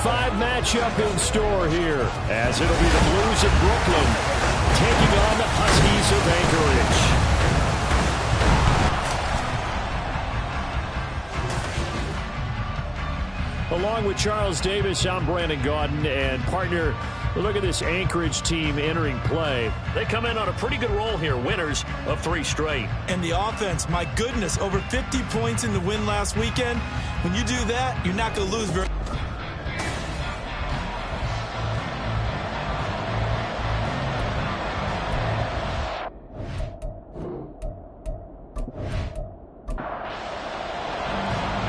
5 matchup in store here, as it'll be the Blues of Brooklyn taking on the Huskies of Anchorage. Along with Charles Davis, I'm Brandon Gaudin, and partner, look at this Anchorage team entering play. They come in on a pretty good roll here, winners of 3 straight. And the offense, my goodness, over 50 points in the win last weekend. When you do that, you're not going to lose very.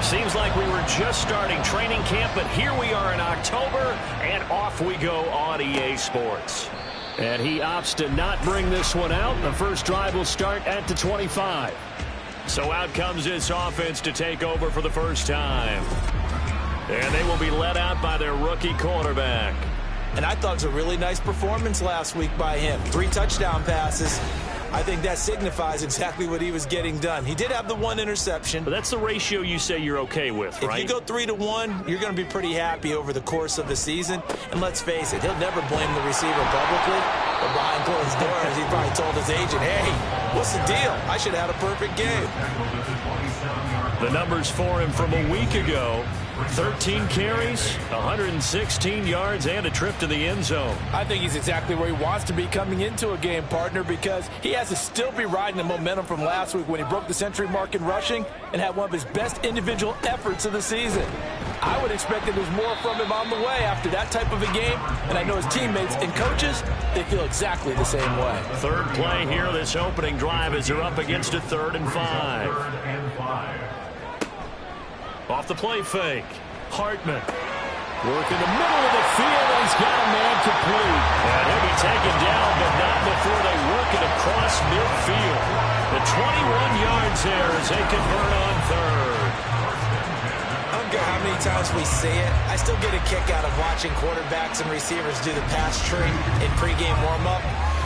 Seems like we were just starting training camp, but here we are in October, and off we go on EA Sports. And he opts to not bring this one out. The first drive will start at the 25. So out comes this offense to take over for the first time. And they will be led out by their rookie quarterback. And I thought it was a really nice performance last week by him. 3 touchdown passes. I think that signifies exactly what he was getting done. He did have the 1 interception. But that's the ratio you say you're okay with, right? If you go 3-to-1, you're going to be pretty happy over the course of the season. And let's face it, he'll never blame the receiver publicly. But behind closed doors, he probably told his agent, hey, what's the deal? I should have had a perfect game. The numbers for him from a week ago: 13 carries, 116 yards, and a trip to the end zone. I think he's exactly where he wants to be coming into a game, partner, because he has to still be riding the momentum from last week when he broke the century mark in rushing and had one of his best individual efforts of the season. I would expect that there's more from him on the way after that type of a game, and I know his teammates and coaches, they feel exactly the same way. Third play here, this opening drive, as they're up against a 3rd and 5. Off the play fake, Hartman. Work in the middle of the field, and he's got a man complete. And he'll be taken down, but not before they work it across midfield. The 21 yards there as they convert on 3rd. I don't care how many times we see it, I still get a kick out of watching quarterbacks and receivers do the pass tree in pregame warm-up.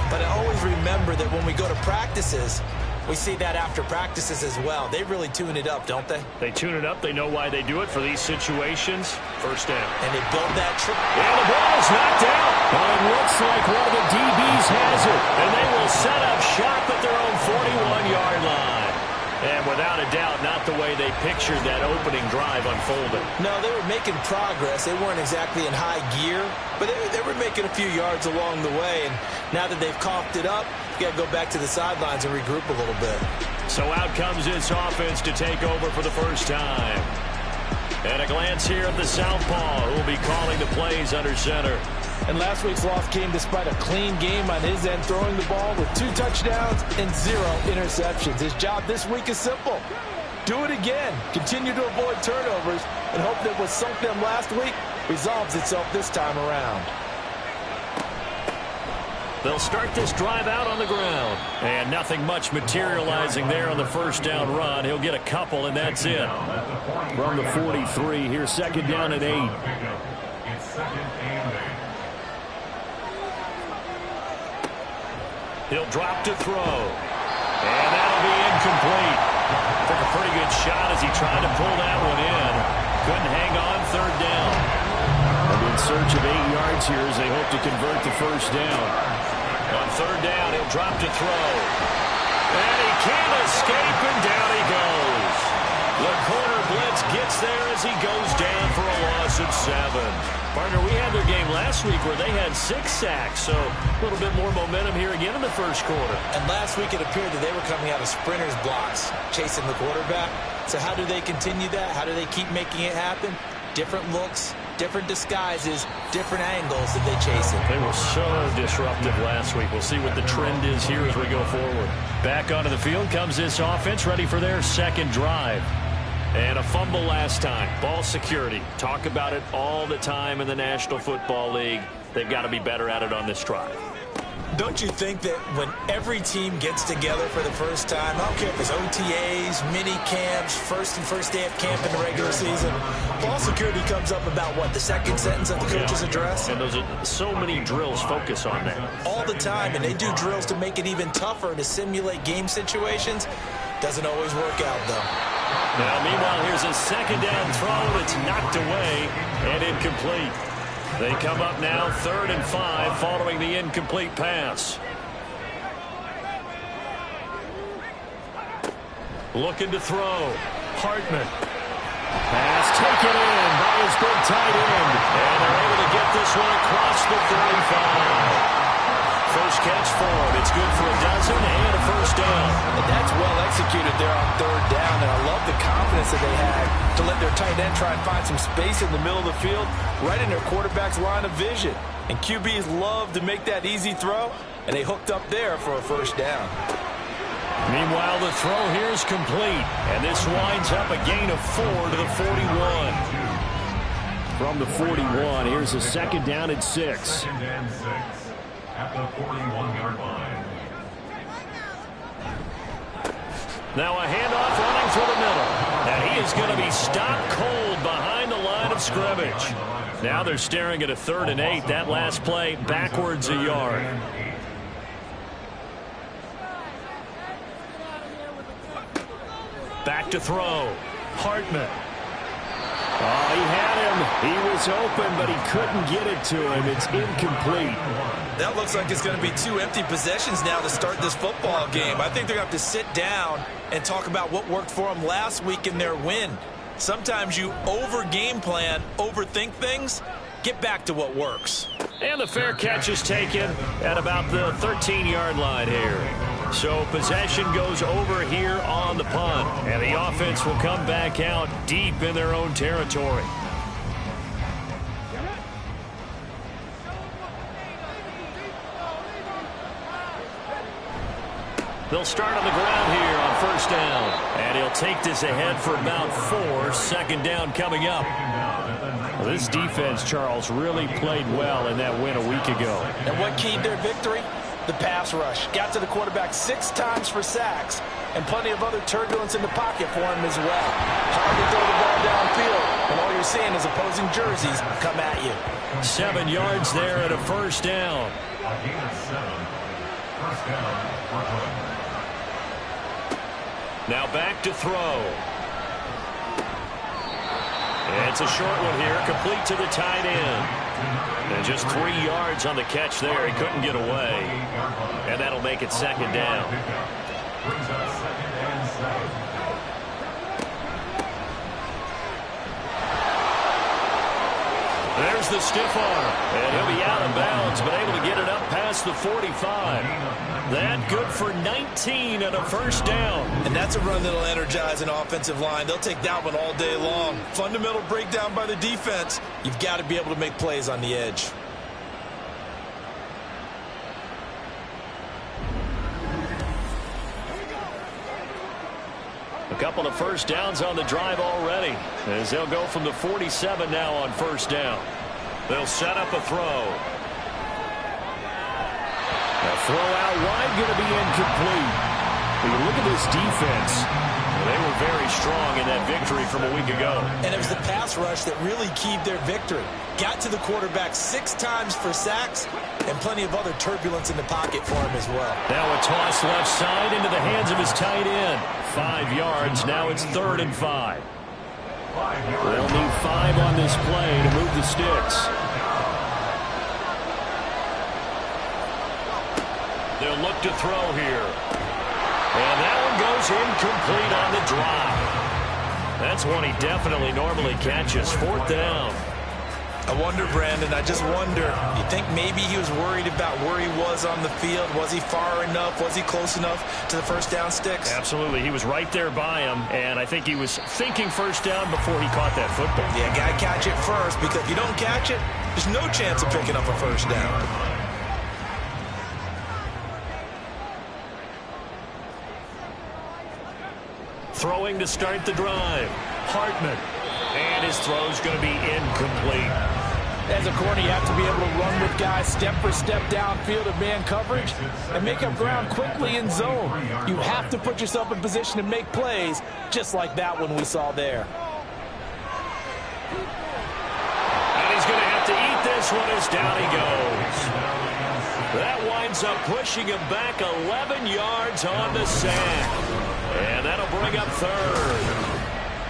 But I always remember that when we go to practices, we see that after practices as well. They really tune it up, don't they? They tune it up. They know why they do it for these situations. First down. And they build that trip. And the ball is knocked out. Well, it looks like one of the DBs has it. And they will set up shop at their own 41-yard line. And without a doubt, not the way they pictured that opening drive unfolding. No, they were making progress. They weren't exactly in high gear, but they were making a few yards along the way. And now that they've coughed it up, you got to go back to the sidelines and regroup a little bit. So out comes this offense to take over for the first time. And a glance here at the southpaw, who will be calling the plays under center. And last week's loss came despite a clean game on his end, throwing the ball with 2 touchdowns and 0 interceptions. His job this week is simple. Do it again. Continue to avoid turnovers and hope that what sunk them last week resolves itself this time around. They'll start this drive out on the ground. And nothing much materializing there on the first down run. He'll get a couple, and that's it. From the 43, here's 2nd down and 8. He'll drop to throw. And that'll be incomplete. Took a pretty good shot as he tried to pull that one in. Couldn't hang on 3rd down. They'll be in search of 8 yards here as they hope to convert the first down. On 3rd down, he'll drop to throw. And he can't escape, and down he goes. The corner blitz gets there as he goes down for a loss of 7. Partner, we had their game last week where they had 6 sacks, so a little bit more momentum here again in the first quarter. And last week it appeared that they were coming out of sprinters blocks, chasing the quarterback. So how do they continue that? How do they keep making it happen? Different looks, different disguises, different angles that they chase it. They were so disruptive last week. We'll see what the trend is here as we go forward. Back onto the field comes this offense, ready for their 2nd drive. And a fumble last time. Ball security. Talk about it all the time in the National Football League. They've got to be better at it on this drive. Don't you think that when every team gets together for the first time, I don't care if it's OTAs, mini camps, first day of camp in the regular season, ball security comes up about what, the 2nd sentence of the coach's address? And those are so many drills focus on that. All the time, and they do drills to make it even tougher to simulate game situations. Doesn't always work out, though. Now, meanwhile, here's a second down throw that's knocked away and incomplete. They come up now 3rd and 5 following the incomplete pass. Looking to throw. Hartman. Pass taken in by his big tight end. And they're able to get this one across the 35. First catch for him. It's good for a dozen and a first down. And that's well executed there on 3rd down. And I love the confidence that they had to let their tight end try and find some space in the middle of the field, right in their quarterback's line of vision. And QBs love to make that easy throw, and they hooked up there for a first down. Meanwhile, the throw here is complete, and this winds up a gain of 4 to the 41. From the 41, here's a second down and 6. Second and 6 at the 41-yard line. Now a handoff running through the middle. And he is going to be stopped cold behind the line of scrimmage. Now they're staring at a 3rd and 8. That last play backwards a yard. Back to throw. Hartman. Oh, he had him. He was open, but he couldn't get it to him. It's incomplete. That looks like it's going to be 2 empty possessions now to start this football game. I think they're going to have to sit down and talk about what worked for them last week in their win. Sometimes you over-game plan, overthink things. Get back to what works. And the fair catch is taken at about the 13-yard line here. So possession goes over here on the punt. And the offense will come back out deep in their own territory. They'll start on the ground here on first down. And he'll take this ahead for about 4. Second down coming up. Well, this defense, Charles, really played well in that win a week ago. And what keyed their victory? The pass rush. Got to the quarterback 6 times for sacks, and plenty of other turbulence in the pocket for him as well. Hard to throw the ball downfield, and all you're seeing is opposing jerseys come at you. 7 yards there at a first down. A gain of 7. First down for Hood. Now back to throw. It's a short one here, complete to the tight end. And just 3 yards on the catch there. He couldn't get away. And that'll make it second down. Brings up 2nd and 7. There's the stiff arm. And he'll be out of bounds, but able to get it up past the 45. That good for 19 and a first down. And that's a run that'll energize an offensive line. They'll take that one all day long. Fundamental breakdown by the defense. You've got to be able to make plays on the edge. A couple of first downs on the drive already, as they'll go from the 47 now on first down. They'll set up a throw. A throw out wide, going to be incomplete. When you look at this defense, they were very strong in that victory from a week ago. And it was the pass rush that really keyed their victory. Got to the quarterback 6 times for sacks, and plenty of other turbulence in the pocket for him as well. Now a toss left side into the hands of his tight end. 5 yards. Now it's 3rd and 5. They'll need 5 on this play to move the sticks. They'll look to throw here. And that one goes incomplete on the drop. That's one he definitely normally catches. 4th down. I wonder, Brandon, I just wonder, you think maybe he was worried about where he was on the field? Was he far enough? Was he close enough to the first down sticks? Absolutely. He was right there by him, and I think he was thinking first down before he caught that football. Yeah, got to catch it first, because if you don't catch it, there's no chance of picking up a first down. Throwing to start the drive. Hartman. And his throw's going to be incomplete. As a corner, you have to be able to run with guys step for step downfield of man coverage and make up ground quickly in zone. You have to put yourself in position to make plays, just like that one we saw there. And he's going to have to eat this one as down he goes. That winds up pushing him back 11 yards on the sack. And that'll bring up 3rd.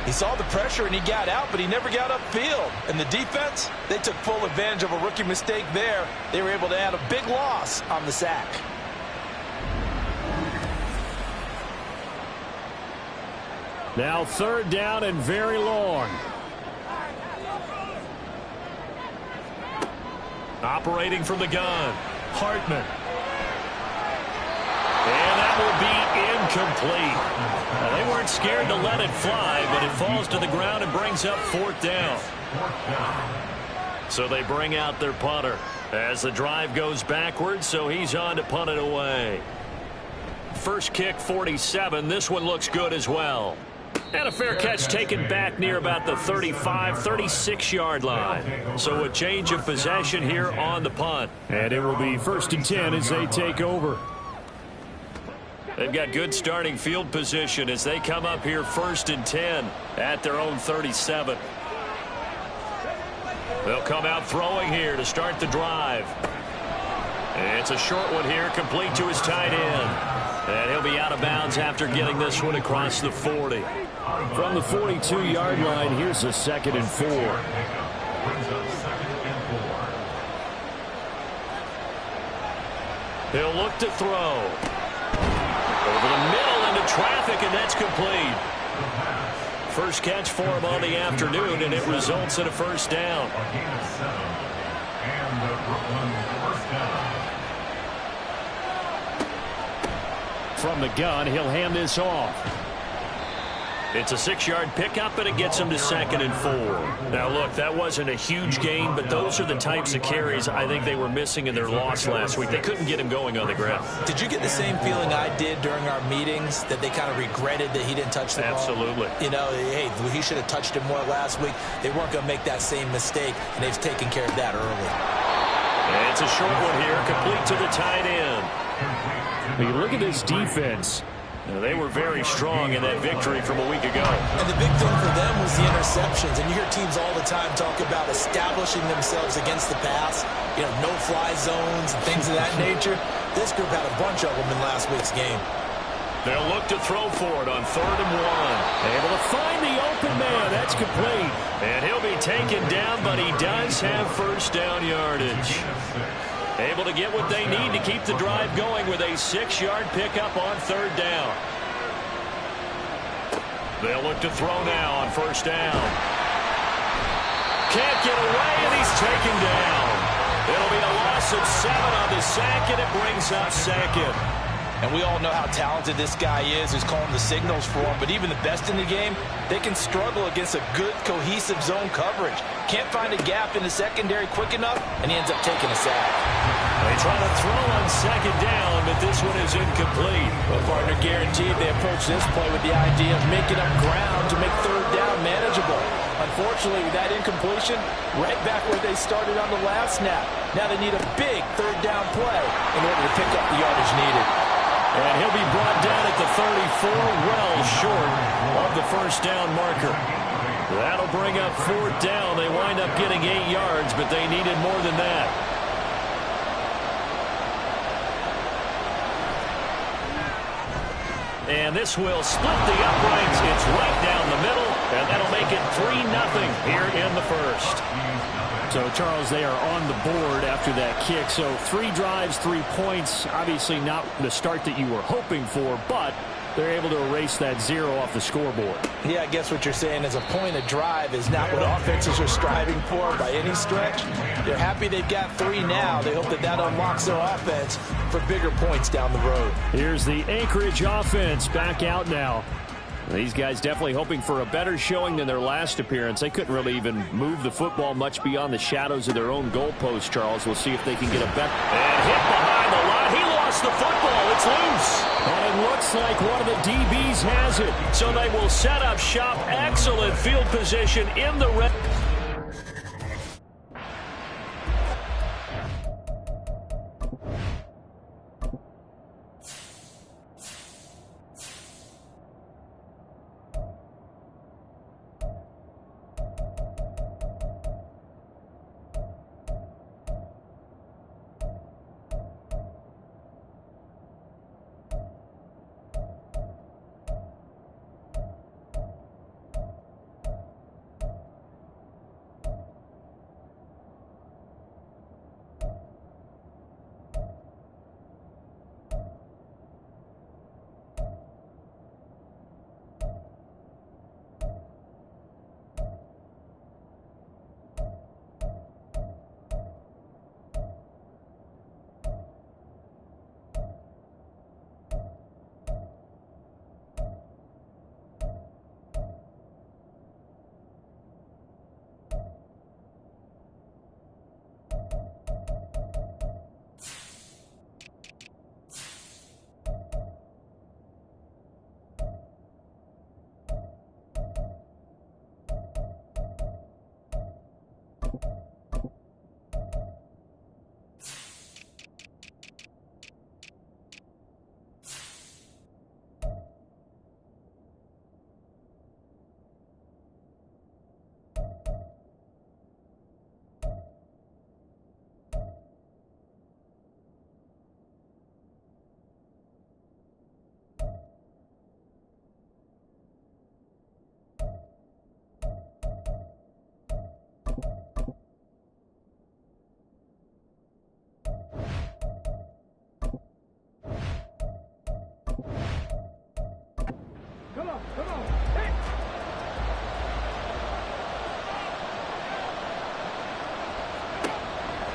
He saw the pressure and he got out, but he never got upfield. And the defense, they took full advantage of a rookie mistake there. They were able to add a big loss on the sack. Now 3rd down and very long. Operating from the gun, Hartman. And that will be incomplete. Now, they weren't scared to let it fly, but it falls to the ground and brings up 4th down. So they bring out their punter as the drive goes backwards, so he's on to punt it away. First kick, 47. This one looks good as well. And a fair catch taken back near about the 35, 36-yard line. So a change of possession here on the punt. And it will be 1st and 10 as they take over. They've got good starting field position as they come up here 1st and 10 at their own 37. They'll come out throwing here to start the drive. It's a short one here, complete to his tight end. And he'll be out of bounds after getting this one across the 40. From the 42-yard line, here's a 2nd and 4. He'll look to throw. Over the middle into traffic, and that's complete. First catch for him on the afternoon, and it results in a 1st down. From the gun, he'll hand this off. It's a 6-yard pickup, and it gets him to 2nd and 4. Now, look, that wasn't a huge gain, but those are the types of carries I think they were missing in their loss last week. They couldn't get him going on the ground. Did you get the same feeling I did during our meetings, that they kind of regretted that he didn't touch the ball? Absolutely. You know, hey, he should have touched it more last week. They weren't going to make that same mistake, and they've taken care of that early. And it's a short one here, complete to the tight end. When you look at this defense, they were very strong in that victory from a week ago. And the big thing for them was the interceptions. And you hear teams all the time talk about establishing themselves against the pass, you know, no-fly zones and things of that nature. This group had a bunch of them in last week's game. They'll look to throw for it on 3rd and 1. Able to find the open man. That's complete. And he'll be taken down, but he does have 1st down yardage. Able to get what they need to keep the drive going with a 6-yard pickup on 3rd down. They'll look to throw now on 1st down. Can't get away, and he's taken down. It'll be a loss of 7 on the sack, and it brings up 2nd. And we all know how talented this guy is who's calling the signals for him. But even the best in the game, they can struggle against a good, cohesive zone coverage. Can't find a gap in the secondary quick enough, and he ends up taking a sack. They try to throw on 2nd down, but this one is incomplete. Well, partner, guaranteed they approach this play with the idea of making up ground to make 3rd down manageable. Unfortunately, with that incompletion, right back where they started on the last snap. Now they need a big 3rd down play in order to pick up the yardage needed. And he'll be brought down at the 34, well short of the 1st down marker. That'll bring up 4th down. They wind up getting 8 yards, but they needed more than that. And this will split the uprights. It's right down the middle, and that'll make it 3-0 here in the 1st. So, Charles, they are on the board after that kick. So 3 drives, 3 points. Obviously not the start that you were hoping for, but they're able to erase that 0 off the scoreboard. Yeah, I guess what you're saying is a point of drive is not what offenses are striving for by any stretch. They're happy they've got 3 now. They hope that that unlocks their offense for bigger points down the road. Here's the Anchorage offense back out now. These guys definitely hoping for a better showing than their last appearance. They couldn't really even move the football much beyond the shadows of their own goalpost, Charles. We'll see if they can get a better. And hit behind the line. He lost the football. It's loose. And it looks like one of the DBs has it. So they will set up shop. Excellent field position in the red.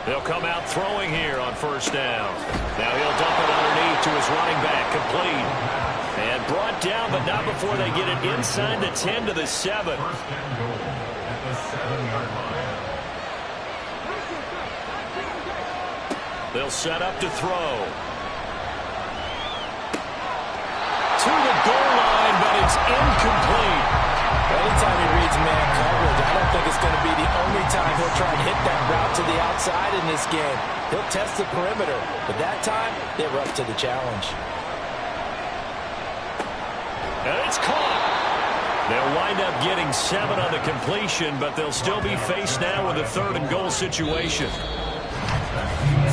They'll come out throwing here on first down. Now he'll dump it underneath to his running back, complete. And brought down, but not before they get it inside the 10 to the 7. They'll set up to throw. To the goal line, but it's incomplete. Anytime he reads man coverage, I don't think it's going to be the only time he'll try and hit that route to the outside in this game. He'll test the perimeter, but that time, they were up to the challenge. And it's caught. They'll wind up getting 7 on the completion, but they'll still be faced now with a 3rd and goal situation.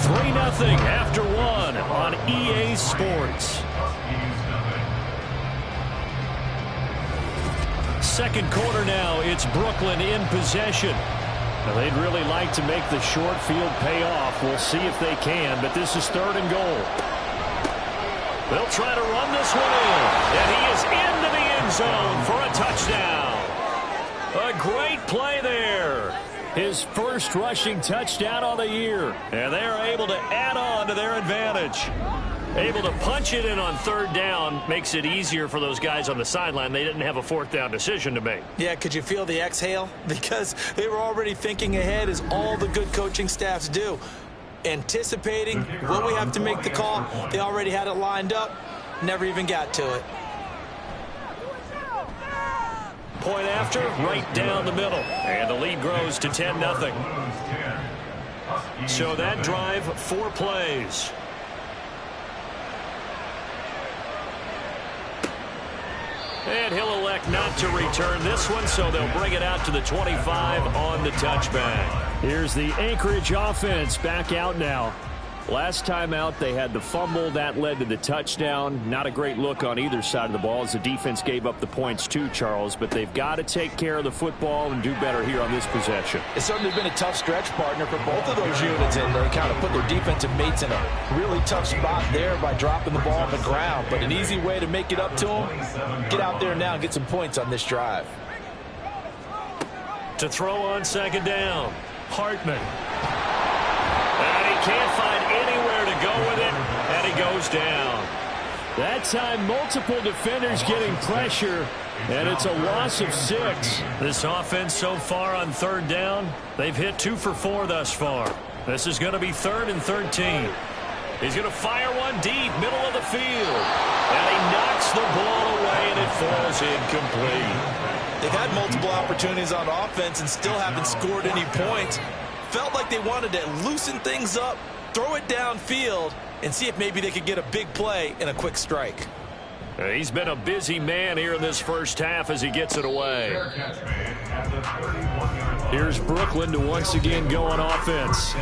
3-0 after 1 on EA Sports. Second quarter now, it's Brooklyn in possession. Now, they'd really like to make the short field pay off. We'll see if they can, but this is 3rd and goal. They'll try to run this one in, and he is into the end zone for a touchdown. A great play there. His first rushing touchdown of the year, and they're able to add on to their advantage. Able to punch it in on 3rd down makes it easier for those guys on the sideline. They didn't have a 4th down decision to make. Yeah, could you feel the exhale? Because they were already thinking ahead, as all the good coaching staffs do. Anticipating what we have to make the call. They already had it lined up. Never even got to it. Point after, right down the middle. And the lead grows to 10-0. So that drive, 4 plays. And he'll elect not to return this one, so they'll bring it out to the 25 on the touchback. Here's the Anchorage offense back out now. Last time out, they had the fumble. That led to the touchdown. Not a great look on either side of the ball as the defense gave up the points too, Charles. But they've got to take care of the football and do better here on this possession. It's certainly been a tough stretch, partner, for both of those units, and they kind of put their defensive mates in a really tough spot there by dropping the ball on the ground. But an easy way to make it up to them, get out there now and get some points on this drive. To throw on 2nd down, Hartman. And he can't find anywhere to go with it, and he goes down. That time, multiple defenders getting pressure, and it's a loss of 6. This offense so far on 3rd down, they've hit 2 for 4 thus far. This is going to be 3rd and 13. He's going to fire one deep, middle of the field. And he knocks the ball away, and it falls incomplete. They've had multiple opportunities on offense and still haven't scored any points. Felt like they wanted to loosen things up, throw it downfield, and see if maybe they could get a big play and a quick strike. He's been a busy man here in this first half as he gets it away. Here's Brooklyn to once again go on offense.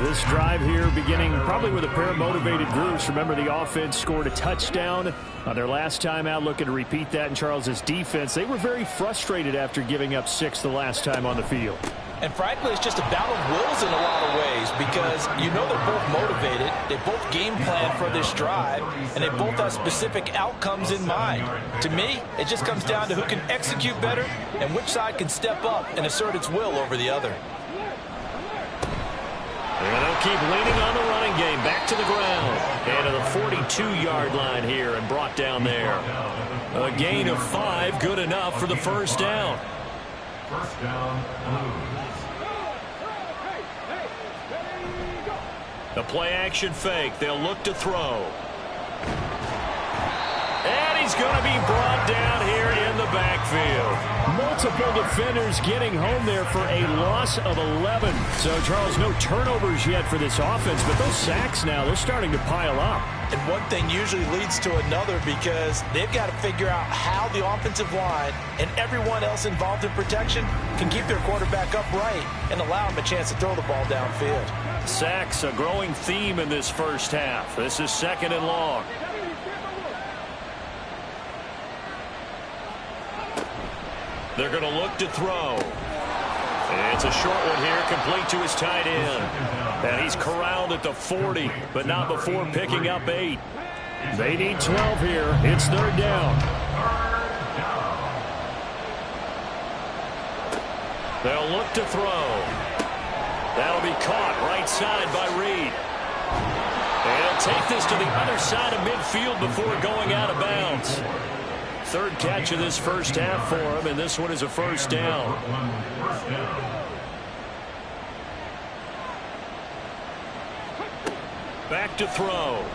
This drive here beginning probably with a pair of motivated groups. Remember, the offense scored a touchdown on their last time out, looking to repeat that in Charles's defense. They were very frustrated after giving up 6 the last time on the field. And frankly, it's just a battle of wills in a lot of ways, because you know they're both motivated, they both game plan for this drive, and they both have specific outcomes in mind. To me, it just comes down to who can execute better and which side can step up and assert its will over the other. And they'll keep leaning on the running game, back to the ground. And to the 42-yard line here and brought down there. A gain of 5, good enough for the 1st down. First down, Blues. The play-action fake. They'll look to throw. And he's going to be brought down here in the backfield. Multiple defenders getting home there for a loss of 11. So, Charles, no turnovers yet for this offense, but those sacks now, they're starting to pile up. And one thing usually leads to another, because they've got to figure out how the offensive line and everyone else involved in protection can keep their quarterback upright and allow him a chance to throw the ball downfield. Sacks, a growing theme in this first half. This is 2nd and long. They're going to look to throw. It's a short one here, complete to his tight end. And he's corralled at the 40, but not before picking up 8. They need 12 here. It's 3rd down. They'll look to throw. That'll be caught right side by Reed. And he'll take this to the other side of midfield before going out of bounds. Third catch of this first half for him, and this one is a first down. Back to throw.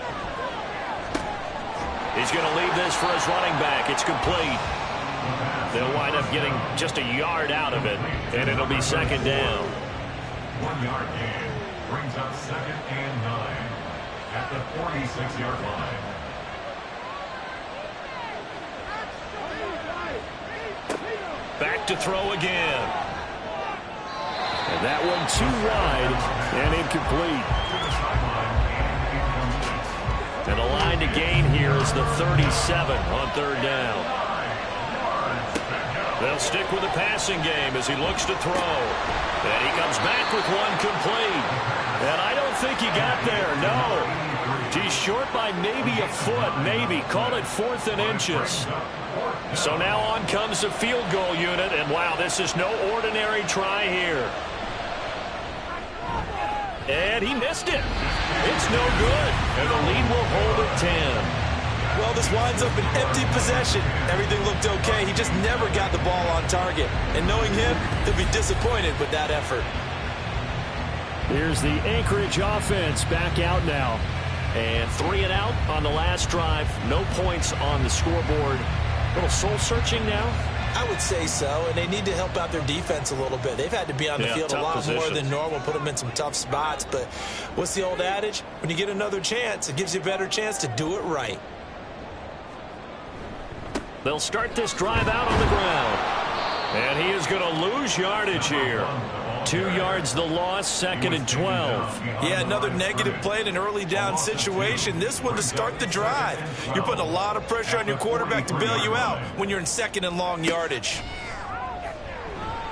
He's going to leave this for his running back. It's complete. They'll wind up getting just a yard out of it, and it'll be second down. 1 yard gain brings up 2nd and 9 at the 46-yard line. Back to throw again. And that one too wide and incomplete. And the line to gain here is the 37 on third down. They'll stick with the passing game as he looks to throw. And he comes back with one complete. And I don't think he got there, no. He's short by maybe a foot, maybe. Call it 4th and inches. So now on comes the field goal unit. And wow, this is no ordinary try here. And he missed it. It's no good. And the lead will hold at 10. Well, this winds up an empty possession. Everything looked okay. He just never got the ball on target. And knowing him, he'll be disappointed with that effort. Here's the Anchorage offense back out now. And 3 and out on the last drive. No points on the scoreboard. A little soul-searching now. I would say so, and they need to help out their defense a little bit. They've had to be on the field a lot more than normal, put them in some tough spots. But what's the old adage? When you get another chance, it gives you a better chance to do it right. They'll start this drive out on the ground. And he is going to lose yardage here. 2 yards the loss, 2nd and 12. Yeah, another negative play in an early down situation. This one to start the drive. You're putting a lot of pressure on your quarterback to bail you out when you're in 2nd and long yardage.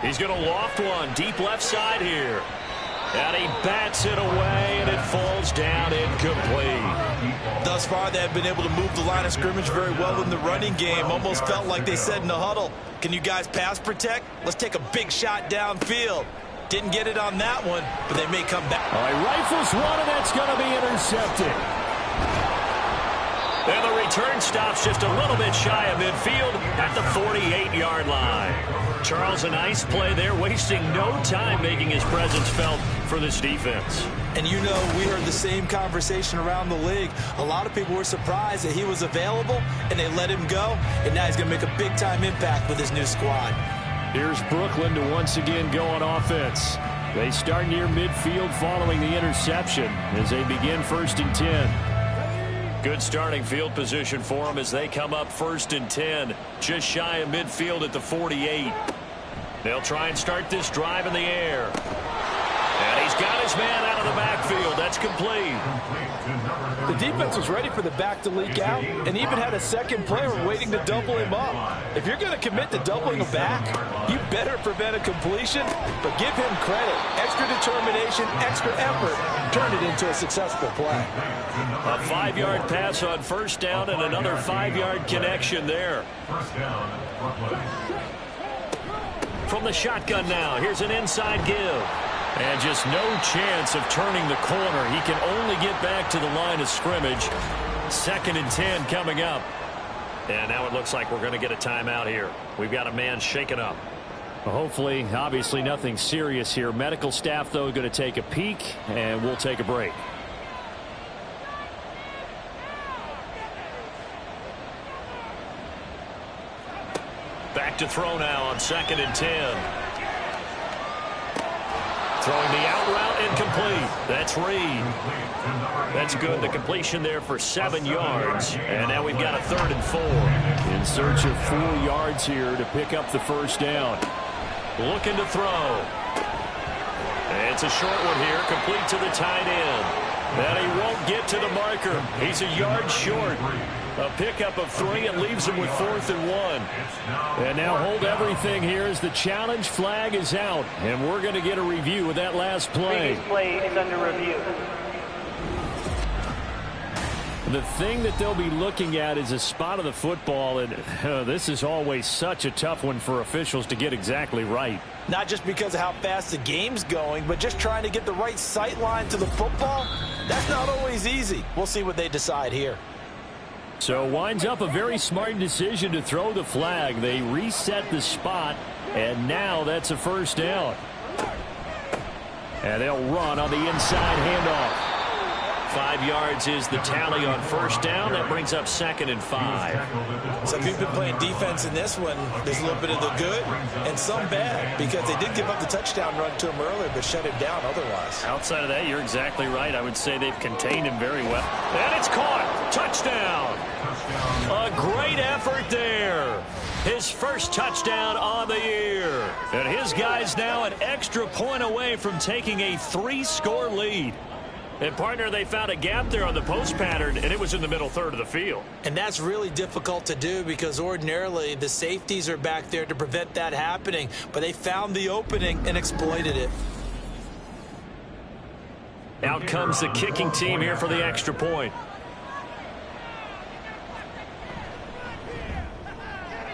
He's going to loft one deep left side here. And he bats it away, and it falls down incomplete. Thus far, they have been able to move the line of scrimmage very well in the running game. Almost felt like they said in the huddle, can you guys pass protect? Let's take a big shot downfield. Didn't get it on that one, but they may come back. All right, rifles one, and that's going to be intercepted. And the return stops just a little bit shy of midfield at the 48-yard line. Charles, a nice play there, wasting no time making his presence felt for this defense. And you know, we heard the same conversation around the league. A lot of people were surprised that he was available, and they let him go, and now he's going to make a big-time impact with his new squad. Here's Brooklyn to once again go on offense. They start near midfield following the interception as they begin 1st and 10. Good starting field position for them as they come up 1st and 10, just shy of midfield at the 48. They'll try and start this drive in the air. And he's got his man out of the backfield. That's complete. The defense was ready for the back to leak out and even had a second player waiting to double him up. If you're going to commit to doubling a back, you better prevent a completion, but give him credit. Extra determination, extra effort, turn it into a successful play. A 5-yard pass on 1st down and another 5-yard connection there. From the shotgun now, here's an inside give. And just no chance of turning the corner. He can only get back to the line of scrimmage. 2nd and 10 coming up. And now it looks like we're going to get a timeout here. We've got a man shaken up. Well, hopefully, obviously nothing serious here. Medical staff, though, going to take a peek, and we'll take a break. Back to throw now on 2nd and 10. Throwing the out route incomplete. That's Reed. That's good. The completion there for 7 yards. And now we've got a 3rd and 4. In search of 4 yards here to pick up the 1st down. Looking to throw. And it's a short one here, complete to the tight end. And he won't get to the marker. He's a yard short. A pickup of 3 and leaves him with 4th and 1. And now hold everything here as the challenge flag is out. And we're going to get a review of that last play. Previous play is under review. The thing that they'll be looking at is a spot of the football, and this is always such a tough one for officials to get exactly right. Not just because of how fast the game's going, but just trying to get the right sight line to the football. That's not always easy. We'll see what they decide here. So winds up a very smart decision to throw the flag. They reset the spot, and now that's a first down. And they'll run on the inside handoff. 5 yards is the tally on first down. That brings up 2nd and 5. So if you've been playing defense in this one, there's a little bit of the good and some bad, because they did give up the touchdown run to him earlier, but shut him down otherwise. Outside of that, you're exactly right. I would say they've contained him very well. And it's caught. Touchdown. A great effort there. His first touchdown on the year. And his guys now an extra point away from taking a 3-score lead. And, partner, they found a gap there on the post pattern, and it was in the middle third of the field. And that's really difficult to do because ordinarily the safeties are back there to prevent that happening. But they found the opening and exploited it. Out comes the kicking team here for the extra point.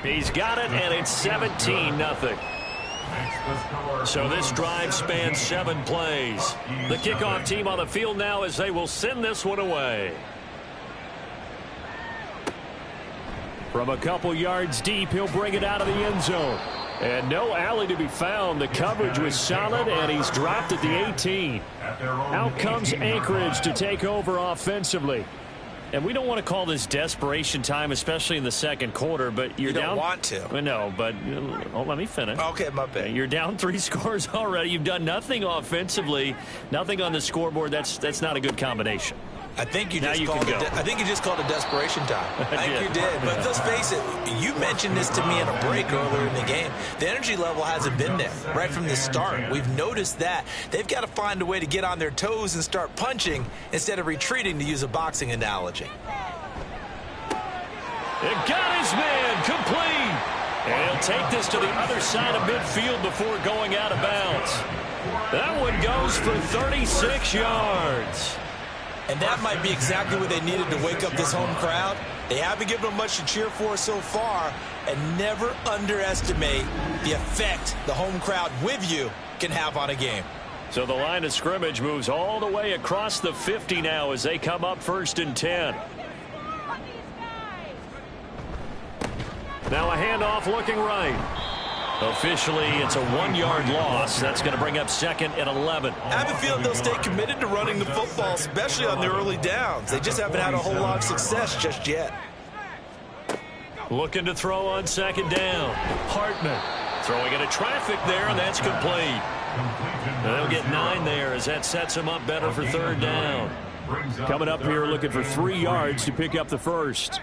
He's got it, and it's 17-0. So this drive spans 7 plays. The kickoff team on the field now as they will send this one away. From a couple yards deep, he'll bring it out of the end zone. And no alley to be found. The coverage was solid, and he's dropped at the 18. Out comes Anchorage to take over offensively. And we don't want to call this desperation time, especially in the second quarter, but you're down. You don't want to. No, but let me finish. Okay, my bad. You're down 3 scores already. You've done nothing offensively, nothing on the scoreboard. That's not a good combination. I think you just called it desperation time. I think you did. But let's face it, you mentioned this to me in a break earlier in the game. The energy level hasn't been there right from the start. We've noticed that. They've got to find a way to get on their toes and start punching instead of retreating, to use a boxing analogy. It got his man complete. And he'll take this to the other side of midfield before going out of bounds. That one goes for 36 yards. And that might be exactly what they needed to wake up this home crowd. They haven't given them much to cheer for so far, and never underestimate the effect the home crowd with you can have on a game. So the line of scrimmage moves all the way across the 50 now as they come up 1st and 10. Now a handoff looking right. Officially, it's a 1-yard loss. That's going to bring up 2nd and 11. I have a feeling they'll stay committed to running the football, especially on their early downs. They just haven't had a whole lot of success just yet. Looking to throw on 2nd down. Hartman throwing into traffic there, and that's complete. They'll get 9 there as that sets them up better for 3rd down. Coming up here looking for 3 yards to pick up the first.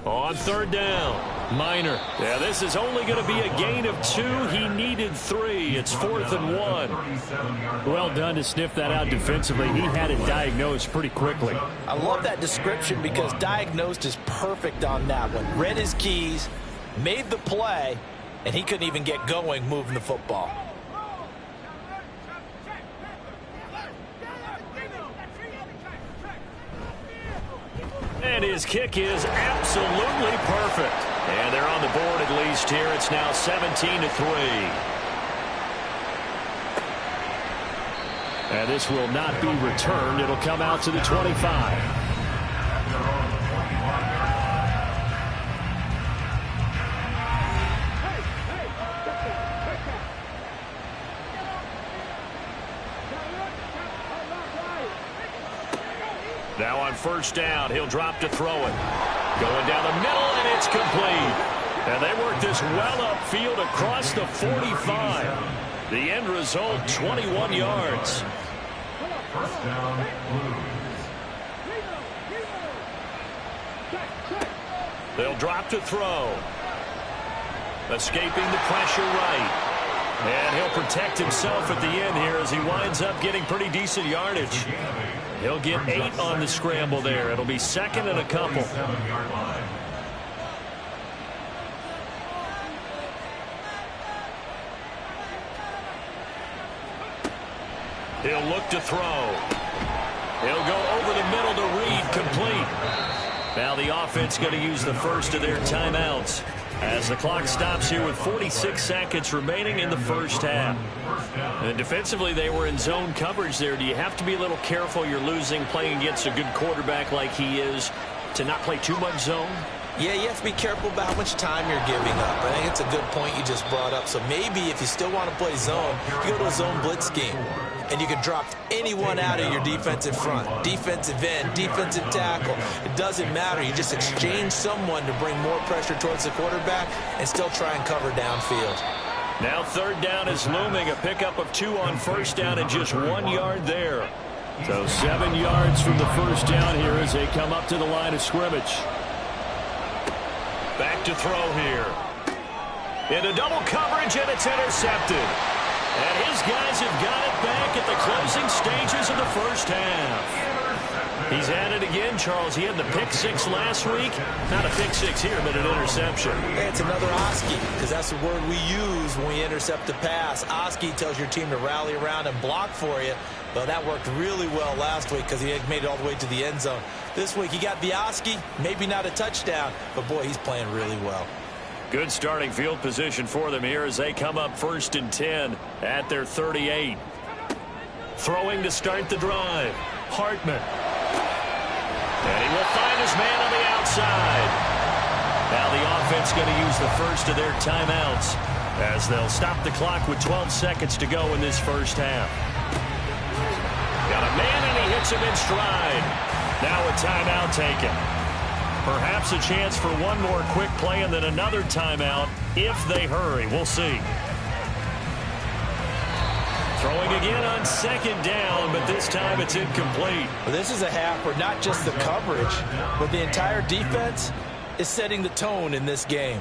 On 3rd down, Minor. Yeah, this is only going to be a gain of 2. He needed 3. It's 4th and 1. Well done to sniff that out defensively. He had it diagnosed pretty quickly. I love that description because diagnosed is perfect on that one. Read his keys, made the play, and he couldn't even get going moving the football. And his kick is absolutely perfect. And they're on the board at least here. It's now 17-3. And this will not be returned. It'll come out to the 25. Now on 1st down, he'll drop to throw it. Going down the middle, and it's complete. And they work this well upfield across the 45. The end result, 21 yards. 1st down, Blues. They'll drop to throw. Escaping the pressure right. And he'll protect himself at the end here as he winds up getting pretty decent yardage. He'll get 8 on the scramble there. It'll be 2nd and a couple. He'll look to throw. He'll go over the middle to Reed, complete. Now the offense going to use the first of their timeouts as the clock stops here with 46 seconds remaining in the first half. And defensively, they were in zone coverage there. Do you have to be a little careful? You're losing, playing against a good quarterback like he is, to not play too much zone? Yeah, you have to be careful about how much time you're giving up. I think it's a good point you just brought up. So maybe if you still want to play zone, you go to a zone blitz scheme. And you can drop anyone out of your defensive front. Defensive end, defensive tackle. It doesn't matter. You just exchange someone to bring more pressure towards the quarterback and still try and cover downfield. Now third down is looming. A pickup of 2 on first down and just 1 yard there. So 7 yards from the first down here as they come up to the line of scrimmage. Back to throw here. Into double coverage, and it's intercepted. And his guys have got it back at the closing stages of the first half. He's at it again, Charles. He had the pick 6 last week. Not a pick 6 here, but an interception. Hey, it's another Oski, because that's the word we use when we intercept a pass. Oski tells your team to rally around and block for you. Well, that worked really well last week because he had made it all the way to the end zone. This week, he got the Oski, maybe not a touchdown, but boy, he's playing really well. Good starting field position for them here as they come up 1st and 10 at their 38. Throwing to start the drive. Hartman. And he will find his man on the outside. Now the offense going to use the first of their timeouts as they'll stop the clock with 12 seconds to go in this first half. Got a man and he hits him in stride. Now a timeout taken. Perhaps a chance for one more quick play and then another timeout if they hurry. We'll see. Throwing again on 2nd down, but this time it's incomplete. Well, this is a half where not just the coverage, but the entire defense is setting the tone in this game.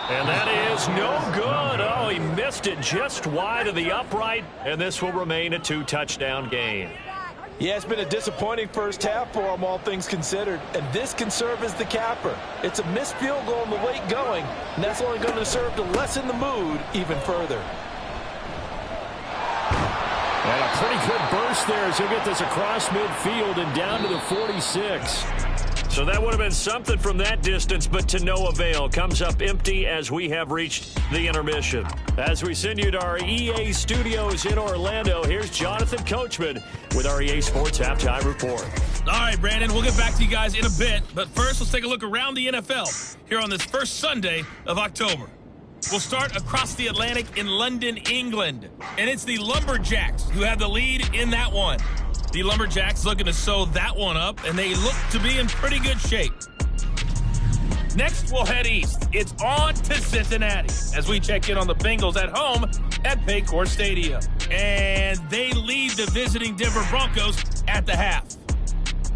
And that is no good. Oh, he missed it just wide of the upright, and this will remain a 2-touchdown game. Yeah, it's been a disappointing first half for him, all things considered. And this can serve as the capper. It's a missed field goal in the late going, and that's only going to serve to lessen the mood even further. And a pretty good burst there as he'll get this across midfield and down to the 46. So that would have been something from that distance, but to no avail. Comes up empty as we have reached the intermission. As we send you to our EA studios in Orlando, here's Jonathan Coachman with our EA Sports Halftime Report. All right, Brandon, we'll get back to you guys in a bit. But first, let's take a look around the NFL here on this first Sunday of October. We'll start across the Atlantic in London, England. And it's the Lumberjacks who have the lead in that one. The Lumberjacks looking to sew that one up, and they look to be in pretty good shape. Next, we'll head east. It's on to Cincinnati as we check in on the Bengals at home at Paycor Stadium. And they lead the visiting Denver Broncos at the half.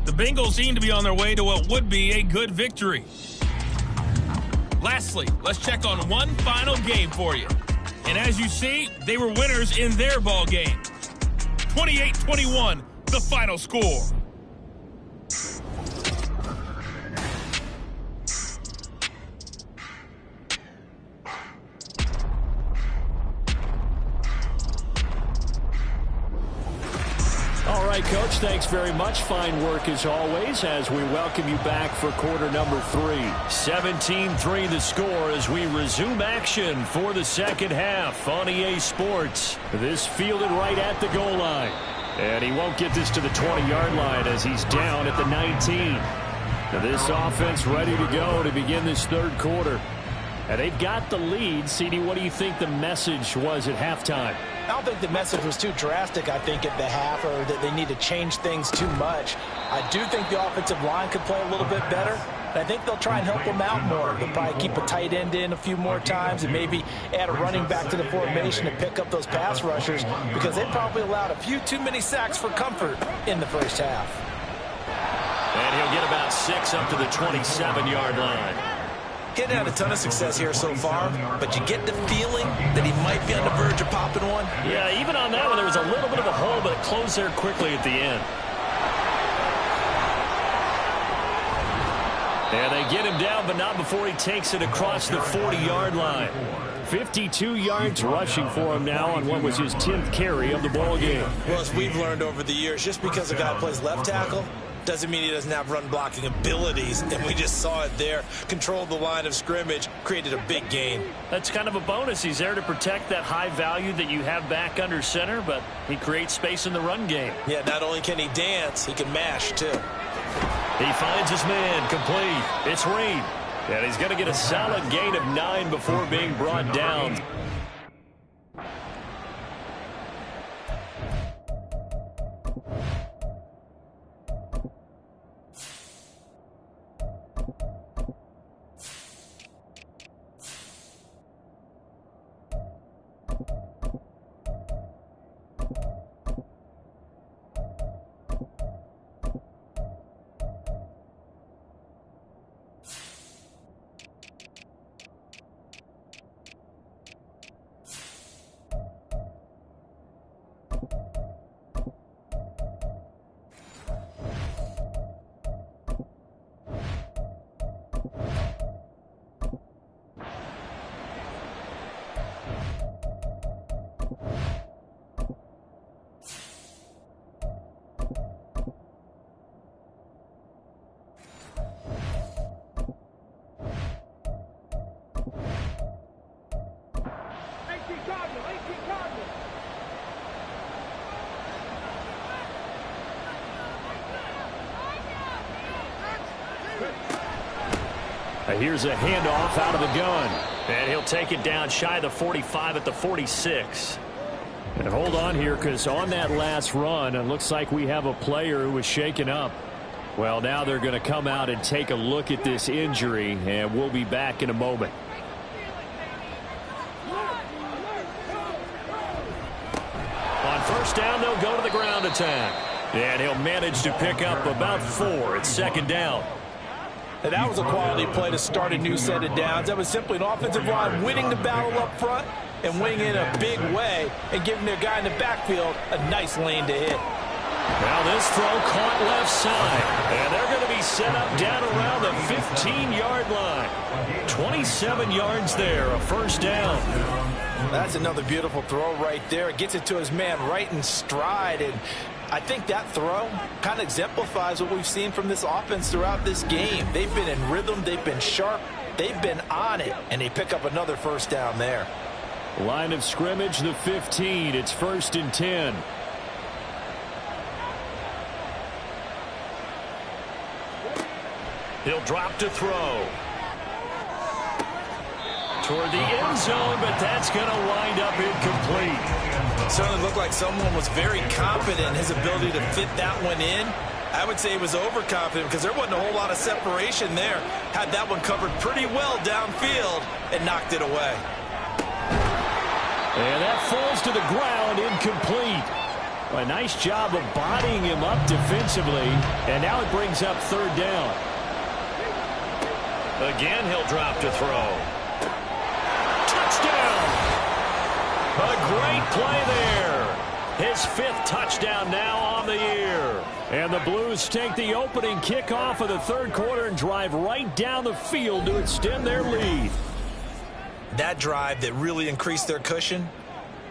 The Bengals seem to be on their way to what would be a good victory. Lastly, let's check on one final game for you. And as you see, they were winners in their ball game. 28-21. The final score. All right, Coach, thanks very much. Fine work as always as we welcome you back for quarter number 3. 17-3 the score as we resume action for the second half on EA Sports. This fielded right at the goal line. And he won't get this to the 20-yard line as he's down at the 19. Now this offense ready to go to begin this third quarter. And they've got the lead. CD, what do you think the message was at halftime? I don't think the message was too drastic, I think, at the half, or that they need to change things too much. I do think the offensive line could play a little bit better. I think they'll try and help them out more. They'll probably keep a tight end in a few more times and maybe add a running back to the formation to pick up those pass rushers because they probably allowed a few too many sacks for comfort in the first half. And he'll get about 6 up to the 27-yard line. Getting had a ton of success here so far, but you get the feeling that he might be on the verge of popping one. Yeah, even on that one, there was a little bit of a hole, but it closed there quickly at the end. And they get him down, but not before he takes it across the 40-yard line. 52 yards rushing for him now on what was his 10th carry of the ball game. Well, as we've learned over the years, just because a guy plays left tackle doesn't mean he doesn't have run blocking abilities, and we just saw it there. Controlled the line of scrimmage, created a big gain. That's kind of a bonus. He's there to protect that high value that you have back under center, but he creates space in the run game. Yeah, not only can he dance, he can mash too. He finds his man, complete. It's Reed, and he's going to get a solid gain of 9 before being brought down. Here's a handoff out of the gun. And he'll take it down shy of the 45 at the 46. And hold on here, because on that last run, it looks like we have a player who was shaken up. Well, now they're going to come out and take a look at this injury, and we'll be back in a moment. On first down, they'll go to the ground attack. And he'll manage to pick up about 4. It's second down. And that was a quality play to start a new set of downs. That was simply an offensive line winning the battle up front and winning in a big way and giving their guy in the backfield a nice lane to hit. Now this throw caught left side. And they're going to be set up down around the 15-yard line. 27 yards there, a first down. That's another beautiful throw right there. It gets it to his man right in stride. And I think that throw kind of exemplifies what we've seen from this offense throughout this game. They've been in rhythm. They've been sharp. They've been on it. And they pick up another first down there. Line of scrimmage, the 15. It's 1st and 10. He'll drop to throw. Toward the end zone, but that's going to wind up incomplete. Certainly looked like someone was very confident in his ability to fit that one in. I would say he was overconfident because there wasn't a whole lot of separation there. Had that one covered pretty well downfield and knocked it away. And that falls to the ground, incomplete. A nice job of bodying him up defensively, and now it brings up third down. Again, he'll drop to throw. Touchdown! A great play there. His 5th touchdown now on the year. And the Blues take the opening kickoff of the third quarter and drive right down the field to extend their lead. That drive that really increased their cushion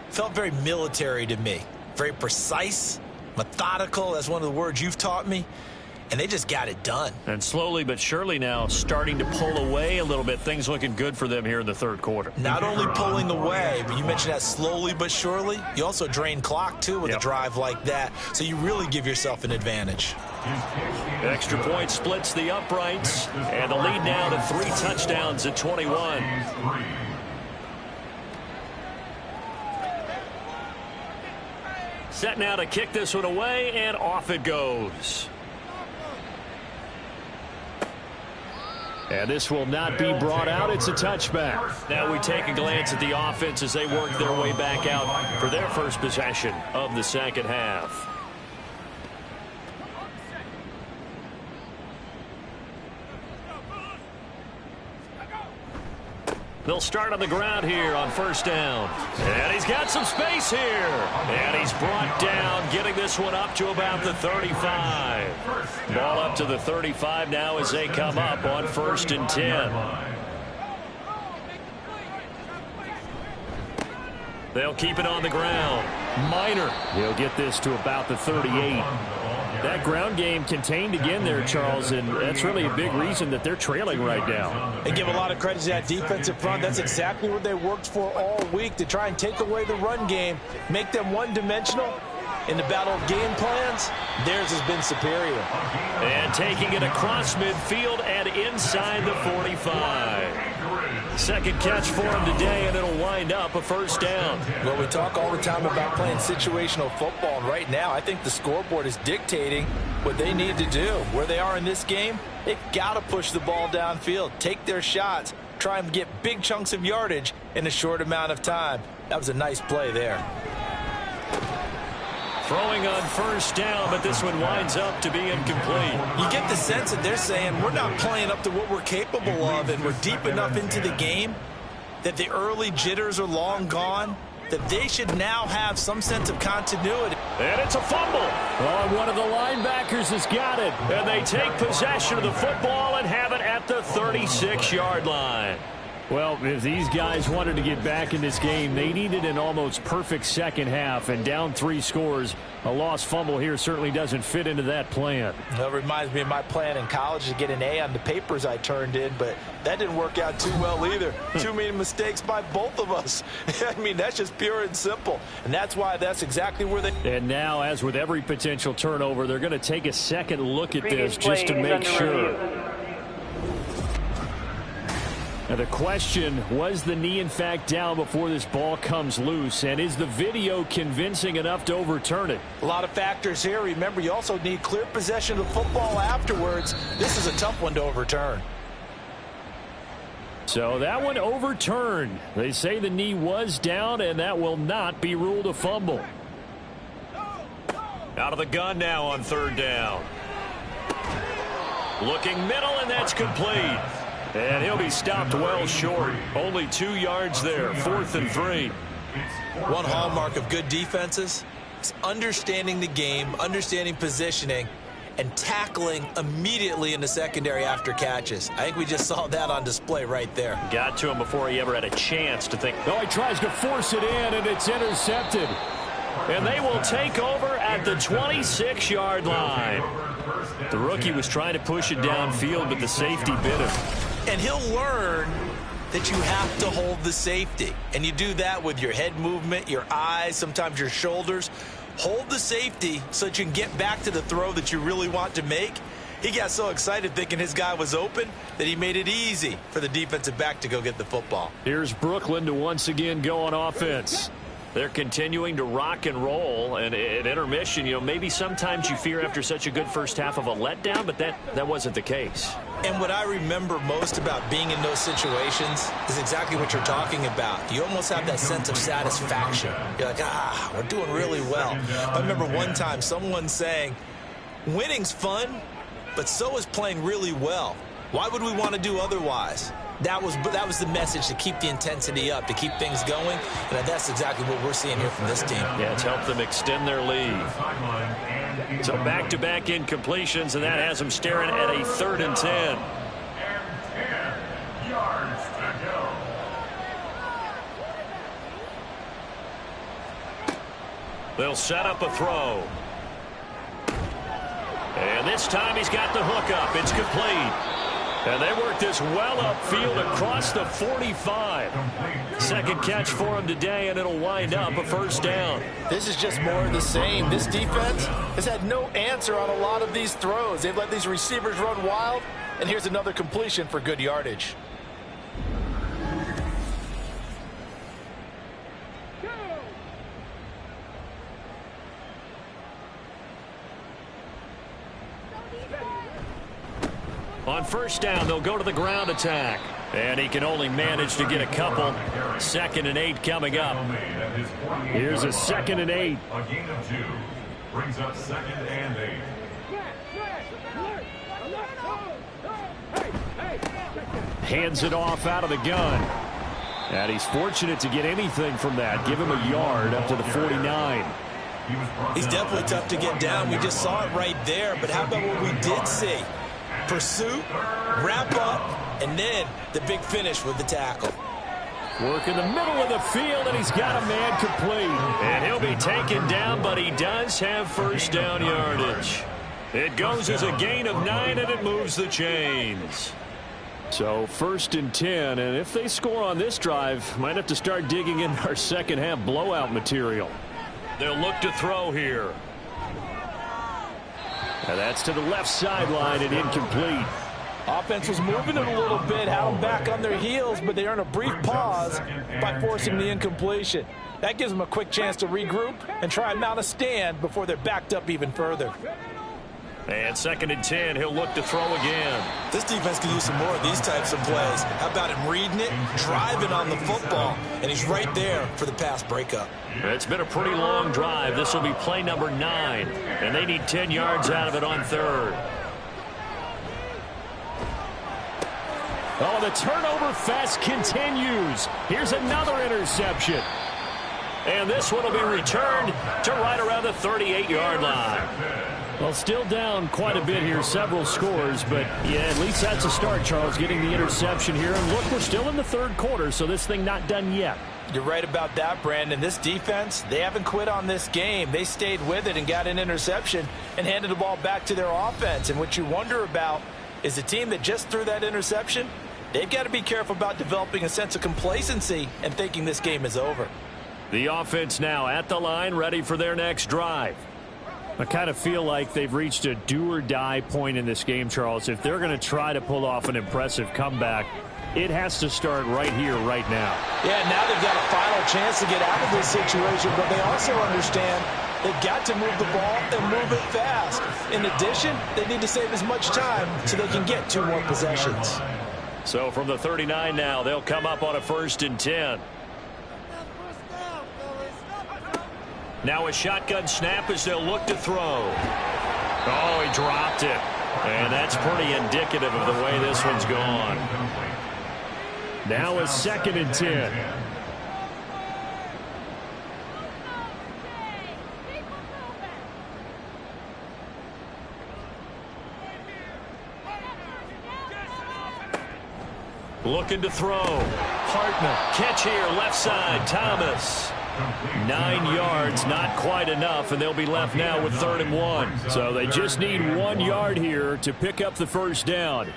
felt very military to me. Very precise, methodical, that's one of the words you've taught me. And they just got it done. And slowly but surely now starting to pull away a little bit. Things looking good for them here in the third quarter. Not only pulling away, but you mentioned that slowly but surely. You also drain clock, too, with a drive like that. So you really give yourself an advantage. Extra point splits the uprights. And the lead now to 3 touchdowns at 21. Set now to kick this one away, and off it goes. And this will not be brought out. It's a touchback. Now we take a glance at the offense as they work their way back out for their first possession of the second half. They'll start on the ground here on first down. And he's got some space here. And he's brought down, getting this one up to about the 35. Ball up to the 35 now as they come up on 1st and 10. They'll keep it on the ground. Minor. He'll get this to about the 38. That ground game contained again there, Charles, and that's really a big reason that they're trailing right now. They give a lot of credit to that defensive front. That's exactly what they worked for all week, to try and take away the run game, make them one-dimensional. In the battle of game plans, theirs has been superior. And taking it across midfield and inside the 45. Second catch for him today, and it'll wind up a first down. Well, we talk all the time about playing situational football, and right now I think the scoreboard is dictating what they need to do. Where they are in this game, they've got to push the ball downfield, take their shots, try and get big chunks of yardage in a short amount of time. That was a nice play there. Throwing on first down, but this one winds up to be incomplete. You get the sense that they're saying we're not playing up to what we're capable of, and we're deep enough into the game that the early jitters are long gone, that they should now have some sense of continuity. And it's a fumble. Oh, one of the linebackers has got it. And they take possession of the football and have it at the 36-yard line. Well, if these guys wanted to get back in this game, they needed an almost perfect second half, and down 3 scores. A lost fumble here certainly doesn't fit into that plan. That reminds me of my plan in college to get an A on the papers I turned in, but that didn't work out too well either. Too many mistakes by both of us. I mean, that's just pure and simple, and that's why that's exactly where they... And now, as with every potential turnover, they're going to take a second look at this just to make sure. Now the question, was the knee in fact down before this ball comes loose, and is the video convincing enough to overturn it? A lot of factors here. Remember, you also need clear possession of the football afterwards. This is a tough one to overturn. So that one overturned. They say the knee was down, and that will not be ruled a fumble. Out of the gun now on 3rd down. Looking middle, and that's complete. And he'll be stopped well short. Only 2 yards there. 4th and 3. One hallmark of good defenses is understanding the game, understanding positioning, and tackling immediately in the secondary after catches. I think we just saw that on display right there. Got to him before he ever had a chance to think. No, he tries to force it in, and it's intercepted. And they will take over at the 26-yard line. The rookie was trying to push it downfield, but the safety bit him. And he'll learn that you have to hold the safety. And you do that with your head movement, your eyes, sometimes your shoulders. Hold the safety so that you can get back to the throw that you really want to make. He got so excited thinking his guy was open that he made it easy for the defensive back to go get the football. Here's Brooklyn to once again go on offense. They're continuing to rock and roll, and at intermission, you know, maybe sometimes you fear after such a good first half of a letdown, but that wasn't the case. And what I remember most about being in those situations is exactly what you're talking about. You almost have that sense of satisfaction. You're like, we're doing really well. I remember one time someone saying, winning's fun, but so is playing really well. Why would we want to do otherwise? That was the message, to keep the intensity up, to keep things going, and that's exactly what we're seeing here from this team. Yeah, it's helped them extend their lead. So back-to-back incompletions, and that has them staring at a 3rd and 10. And 10 yards to go. They'll set up a throw. And this time he's got the hook up. It's complete. And they work this well upfield across the 45. Second catch for him today, and it'll wind up a first down. This is just more of the same. This defense has had no answer on a lot of these throws. They've let these receivers run wild, and here's another completion for good yardage. On first down, they'll go to the ground attack. And he can only manage to get a couple. 2nd and 8 coming up. Here's a 2nd and 8. A gain of 2 brings up 2nd and 8. Hands it off out of the gun. And he's fortunate to get anything from that. Give him a yard up to the 49. He's definitely tough to get down. We just saw it right there. But how about what we did see? Pursuit, wrap up, and then the big finish with the tackle. Work in the middle of the field, and he's got a man complete. And he'll be taken down, but he does have first down yardage. It goes as a gain of 9, and it moves the chains. So 1st and 10, and if they score on this drive, might have to start digging in our second half blowout material. They'll look to throw here. And that's to the left sideline and incomplete. Offense was moving it a little bit, had them back on their heels, but they earn a brief pause by forcing the incompletion. That gives them a quick chance to regroup and try and mount a stand before they're backed up even further. And 2nd and 10, he'll look to throw again. This defense can use some more of these types of plays. How about him reading it, driving on the football, and he's right there for the pass breakup. It's been a pretty long drive. This will be play number 9, and they need 10 yards out of it on 3rd. Oh, the turnover fest continues. Here's another interception. And this one will be returned to right around the 38-yard line. Well, still down quite a bit here, several scores, but yeah, at least that's a start, Charles, getting the interception here. And look, we're still in the 3rd quarter, so this thing not done yet. You're right about that, Brandon. This defense, they haven't quit on this game. They stayed with it and got an interception and handed the ball back to their offense. And what you wonder about is the team that just threw that interception, they've got to be careful about developing a sense of complacency and thinking this game is over. The offense now at the line, ready for their next drive. I kind of feel like they've reached a do-or-die point in this game, Charles. If they're going to try to pull off an impressive comeback, it has to start right here, right now. Yeah, now they've got a final chance to get out of this situation, but they also understand they've got to move the ball and move it fast. In addition, they need to save as much time so they can get 2 more possessions. So from the 39 now, they'll come up on a 1st and 10. Now a shotgun snap as they'll look to throw. Oh, he dropped it. And that's pretty indicative of the way this one's gone. Now a 2nd and 10. Looking to throw. Hartman. Catch here, left side, Thomas. 9 yards, not quite enough, and they'll be left now with 3rd and 1. So they just need 1 yard here to pick up the first down.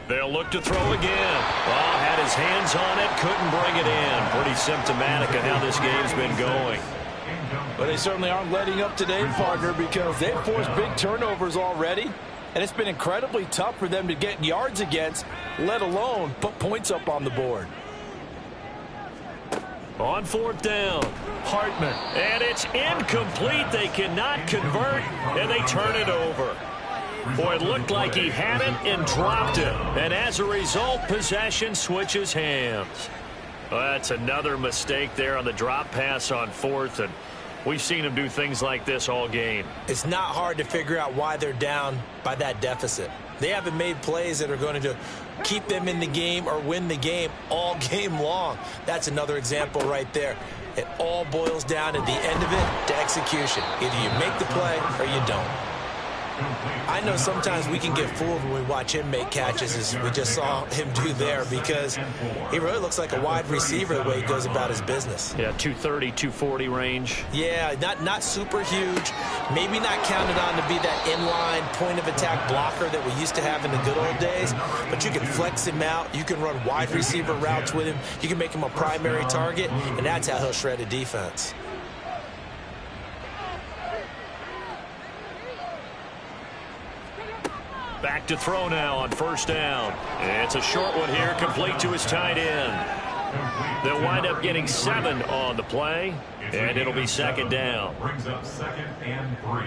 They'll look to throw again. Oh, had his hands on it, couldn't bring it in. Pretty symptomatic of how this game's been going. But they certainly aren't letting up today, partner, because they've forced big turnovers already. And it's been incredibly tough for them to get yards against, let alone put points up on the board. On 4th down, Hartman. And it's incomplete. They cannot convert, and they turn it over. Boy, it looked like he had it and dropped it. And as a result, possession switches hands. Well, that's another mistake there on the drop pass on 4th, and we've seen him do things like this all game. It's not hard to figure out why they're down by that deficit. They haven't made plays that are going to keep them in the game or win the game all game long. That's another example right there. It all boils down at the end of it to execution. Either you make the play or you don't. I know sometimes we can get fooled when we watch him make catches, as we just saw him do there, because he really looks like a wide receiver the way he goes about his business. Yeah, 230, 240 range. Yeah, not super huge. Maybe not counted on to be that inline point-of-attack blocker that we used to have in the good old days, but you can flex him out. You can run wide receiver routes with him. You can make him a primary target, and that's how he'll shred a defense. Back to throw now on 1st down. It's a short one here, complete to his tight end. They'll wind up getting 7 on the play, and it'll be 2nd down. Brings up 2nd and 3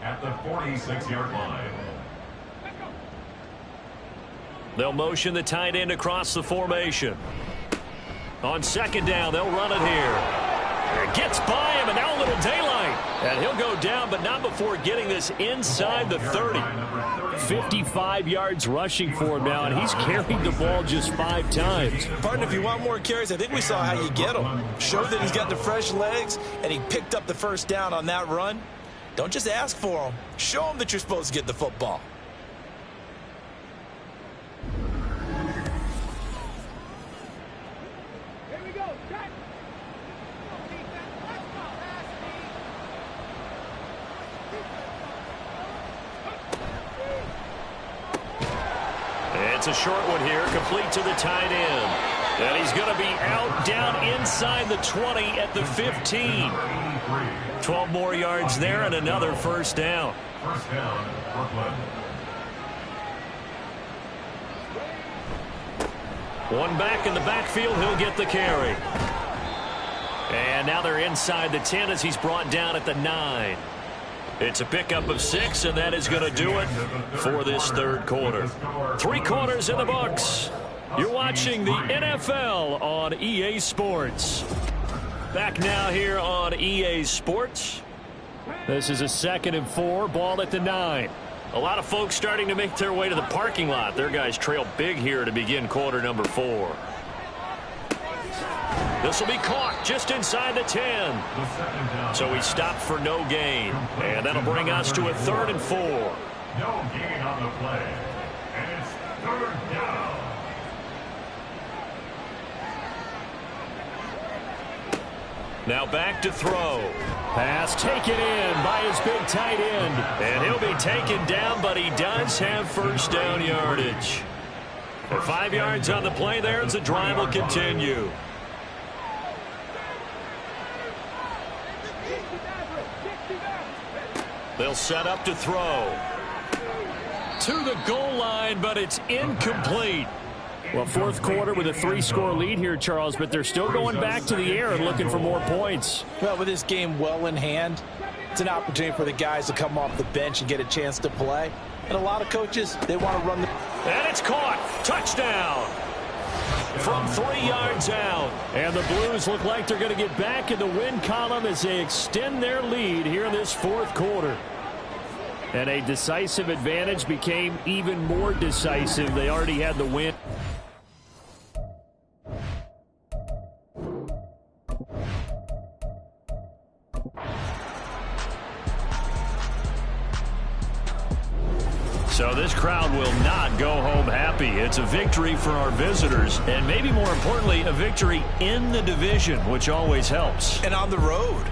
at the 46-yard line. They'll motion the tight end across the formation. On 2nd down, they'll run it here. It gets by him, and now a little daylight. And he'll go down, but not before getting this inside the 30. 55 yards rushing for him now, and he's carried the ball just 5 times. Partner, if you want more carries, I think we saw how you get him. Show that he's got the fresh legs, and he picked up the first down on that run. Don't just ask for him. Show him that you're supposed to get the football. It's a short one here, complete to the tight end. And he's going to be out down inside the 20 at the 15. 12 more yards there and another first down. First down, Brooklyn. One back in the backfield, he'll get the carry. And now they're inside the 10 as he's brought down at the 9. It's a pickup of 6, and that is going to do it for this third quarter. 3 quarters in the books. You're watching the NFL on EA Sports. Back now here on EA Sports. This is a 2nd and 4, ball at the 9. A lot of folks starting to make their way to the parking lot. Their guys trail big here to begin quarter number 4. This will be caught just inside the 10. So he stopped for no gain. And that'll bring us to a 3rd and 4. No gain on the play. And it's 3rd down. Now back to throw. Pass taken in by his big tight end. And he'll be taken down, but he does have first down yardage. For 5 yards on the play there as the drive will continue. They'll set up to throw. To the goal line, but it's incomplete. Well, fourth quarter with a 3-score lead here, Charles, but they're still going back to the air and looking for more points. Well, with this game well in hand, it's an opportunity for the guys to come off the bench and get a chance to play. And a lot of coaches, they want to run the... And it's caught. Touchdown. From 3 yards out. And the Blues look like they're going to get back in the win column as they extend their lead here in this fourth quarter. And a decisive advantage became even more decisive. They already had the win. So this crowd will not go home happy. It's a victory for our visitors, and maybe more importantly, a victory in the division, which always helps. And on the road.